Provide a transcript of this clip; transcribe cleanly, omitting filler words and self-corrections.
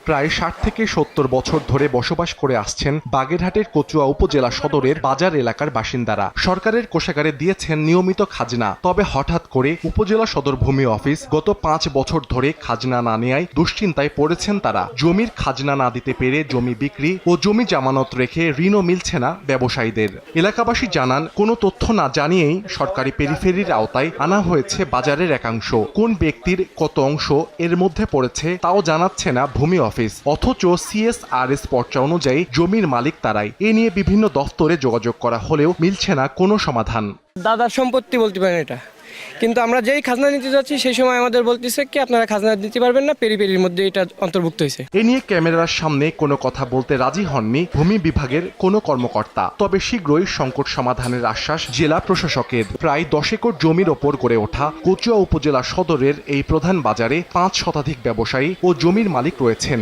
প্রায় ৬০ থেকে ৭০ বছর ধরে বসবাস করে আসছেন বাগেরহাটের কচুয়া উপজেলা সদরের বাজার এলাকার বাসিন্দারা। সরকারের কোষাগারে দিয়েছেন নিয়মিত খাজনা, তবে হঠাৎ করে উপজেলা সদর ভূমি অফিস গত ৫ বছর ধরে খাজনা না নেয়ায় দুশ্চিন্তায় পড়েছেন তারা। জমির খাজনা না দিতে পেরে জমি বিক্রি ও জমি জামানত রেখে ঋণও মিলছে না ব্যবসায়ীদের। এলাকাবাসী জানান, কোনো তথ্য না জানিয়েই সরকারি পেরিফেরির আওতায় আনা হয়েছে বাজারের একাংশ। কোন ব্যক্তির কত অংশ এর মধ্যে পড়েছে তাও জানাচ্ছে না ভূমি অফিস, অথচ CSRS পর্চা অনুযায়ী জমির মালিক তারাই। এ নিয়ে বিভিন্ন দফতরে যোগাযোগ করা হলেও মিলছে না কোনো সমাধান। দাদার সম্পত্তি বলতে পারেন এটা, কিন্তু আমরা যেই খাজনা নিতে যাচ্ছি সেই সময় আমাদের বলতেছে কি আপনারা খাজনা দিতে পারবেন না, পেরিফেরির মধ্যে এটা অন্তর্ভুক্ত হয়েছে। এ নিয়ে ক্যামেরার সামনে কোনো কথা বলতে রাজি হননি ভূমি বিভাগের কোনো কর্মকর্তা। তবে শীঘ্রই সংকট সমাধানের আশ্বাস জেলা প্রশাসকের। প্রায় 10 একর জমির ওপর গড়ে ওঠা কচুয়া উপজেলা সদরের এই প্রধান বাজারে 5 শতাধিক ব্যবসায়ী ও জমির মালিক রয়েছেন।